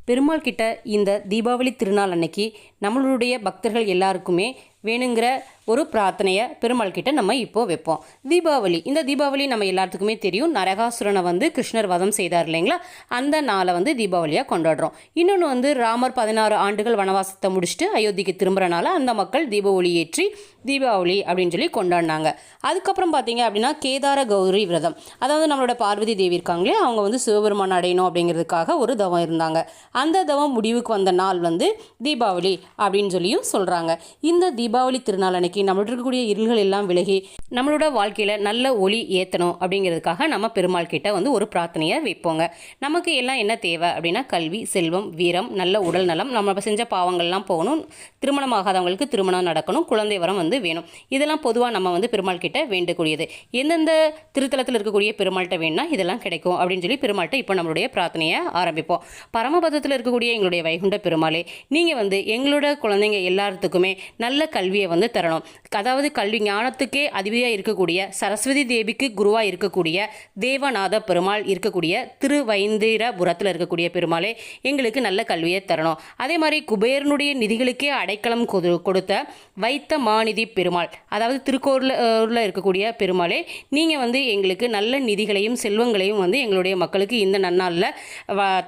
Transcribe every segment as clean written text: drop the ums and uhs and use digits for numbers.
பெருமாள் கிட்ட இந்த தீபாவளி திருநாள் அன்னைக்கு நம்மளுடைய பக்தர்கள் எல்லாருக்குமே வேணுங்கிற ஒரு பிரார்த்தனையை பெருமாள் கிட்ட நம்ம இப்போது வைப்போம். இந்த தீபாவளி நம்ம எல்லாத்துக்குமே தெரியும். நரகாசுரனை கிருஷ்ணர் வதம் செய்தார் இல்லைங்களா, அந்த நாளை தீபாவளியாக கொண்டாடுறோம். இன்னொன்று ராமர் 16 ஆண்டுகள் வனவாசத்தை முடிச்சுட்டு அயோத்திக்கு திரும்புறனால அந்த மக்கள் தீபாவளி ஏற்றி தீபாவளி அப்படின்னு சொல்லி கொண்டாடினாங்க. அதுக்கப்புறம் பார்த்தீங்க அப்படின்னா கேதார கௌரி விரதம், அதாவது நம்மளோட பார்வதி தேவி இருக்காங்களே, அவங்க சிவபெருமான் அடையணும் அப்படிங்கிறதுக்காக ஒரு தவம் இருந்தாங்க. அந்த தவம் முடிவுக்கு வந்த நாள் தீபாவளி அப்படின்னு சொல்லியும் சொல்கிறாங்க. இந்த தீபாவளி திருநாள் அன்னைக்கு நம்மளோட இருக்கக்கூடிய இருள்கள் எல்லாம் விலகி நம்மளோட வாழ்க்கையில் நல்ல ஒளி ஏற்றணும் அப்படிங்கிறதுக்காக நம்ம பெருமாள் கிட்ட ஒரு பிரார்த்தனையை வைப்போங்க. நமக்கு எல்லாம் என்ன தேவை அப்படின்னா கல்வி, செல்வம், வீரம், நல்ல உடல் நலம், நம்ம செஞ்ச பாவங்கள்லாம் போகணும், திருமணம் ஆகாதவங்களுக்கு திருமணம் நடக்கணும், குழந்தை வரம் வேணும். இதெல்லாம் பொதுவாக நம்ம பெருமாள் கிட்ட வேண்டக்கூடியது. எந்தெந்த திருத்தலத்தில் இருக்கக்கூடிய பெருமாள்கிட்ட வேணும்னா இதெல்லாம் கிடைக்கும் அப்படின்னு சொல்லி பெருமாள்கிட்ட இப்போ நம்மளுடைய பிரார்த்தனையை ஆரம்பிப்போம். பரமபதத்தில் இருக்கக்கூடிய எங்களுடைய வைகுண்ட பெருமாளே, நீங்கள் எங்களோட குழந்தைங்க எல்லாத்துக்குமே நல்ல கல்வியை தரணும். அதாவது கல்வி ஞானத்துக்கே அதிபதியாக இருக்கக்கூடிய சரஸ்வதி தேவிக்கு குருவாக இருக்கக்கூடிய தேவநாத பெருமாள் இருக்கக்கூடிய திருவைந்தீரபுரத்தில் இருக்கக்கூடிய பெருமாளே, எங்களுக்கு நல்ல கல்வியை தரணும். அதே மாதிரி குபேரனுடைய நிதிகளுக்கே அடைக்கலம் கொடுத்த வைத்த மாநிதி பெருமாள், அதாவது திருக்கோரில் இருக்கக்கூடிய பெருமாளே, நீங்கள் எங்களுக்கு நல்ல நிதிகளையும் செல்வங்களையும் எங்களுடைய மக்களுக்கு இந்த நன்னாளில்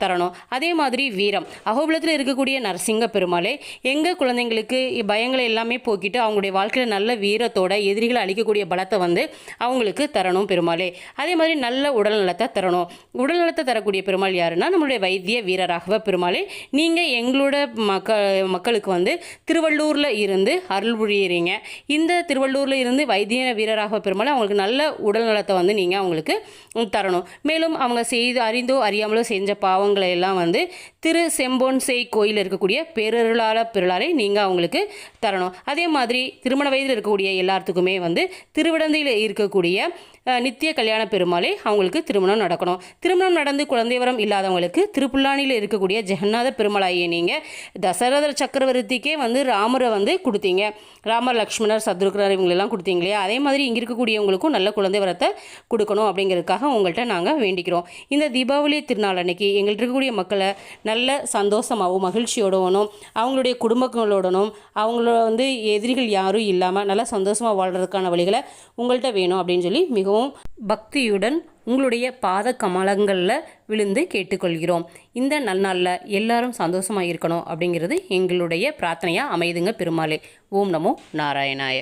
தரணும். அதே மாதிரி வீரம், அகோபுலத்தில் இருக்கக்கூடிய நரசிங்க பெருமாளே, எங்கள் குழந்தைங்களுக்கு பயங்களை எல்லாமே போக்கிட்டு அவங்களுடைய வாழ்க்கையில் நல்ல வீரத்தோட எதிரிகளை அழிக்கக்கூடிய பலத்தை அவங்களுக்கு தரணும் பெருமாளே. அதே மாதிரி நல்ல உடல் நலத்தை தரணும். உடல் நலத்தை தரக்கூடிய பெருமாள் யாருன்னா நம்மளுடைய வைத்திய வீரராகவ பெருமாளே, நீங்கள் எங்களோட மக்களுக்கு திருவள்ளூரில் இருந்து அருள் புரியுறீங்க. இந்த திருவள்ளூரில் இருந்து வைத்திய வீரராகவ பெருமாளை அவங்களுக்கு நல்ல உடல் நலத்தை நீங்கள் அவங்களுக்கு தரணும். மேலும் அவங்க அறிந்தோ அறியாமலோ செஞ்ச பாவங்களை எல்லாம் திரு செம்போன்செய் கோயில் இருக்கக்கூடிய பெருளாளை நீங்கள் அவங்களுக்கு தரணும். அதே மாதிரி திருமண வயதில் இருக்கக்கூடிய எல்லாத்துக்குமே திருவிடந்தையில் இருக்கக்கூடிய நித்திய கல்யாண பெருமாளே, அவங்களுக்கு திருமணம் நடக்கணும். திருமணம் நடந்து குழந்தை வரம் இல்லாதவங்களுக்கு திருப்புல்லானியில் இருக்கக்கூடிய ஜெகநாத பெருமாளாகிய நீங்கள் தசரத சக்கரவர்த்திக்கே ராமரை கொடுத்தீங்க. ராமர், லக்ஷ்மணர், சத்ருக்னர் இவங்களெல்லாம் கொடுத்தீங்க இல்லையா, அதே மாதிரி இங்கே இருக்கக்கூடியவங்களுக்கும் நல்ல குழந்தை வரத்தை கொடுக்கணும் அப்படிங்கிறதுக்காக உங்கள்கிட்ட நாங்கள் வேண்டிக்கிறோம். இந்த தீபாவளி திருநாள் அன்னைக்கு எங்கள்கிட்ட இருக்கக்கூடிய மக்களை நல்ல சந்தோஷமாகவும் மகிழ்ச்சியோடனும் அவங்களுடைய குடும்பங்களோடனும் அவங்களோட எதிரிகள் யாரும் இல்லாமல் நல்லா சந்தோஷமாக வாழ்கிறதுக்கான வழிகளை உங்கள்கிட்ட வேணும் அப்படின்னு சொல்லி மிகவும் பக்தியுடன் உங்களுடைய பாத கமலங்களில் விழுந்து கேட்டுக்கொள்கிறோம். இந்த நன்னாளில் எல்லாரும் சந்தோஷமாக இருக்கணும் அப்படிங்கிறது எங்களுடைய பிரார்த்தனையாக அமைதுங்க பெருமாளே. ஓம் நமோ நாராயணாய.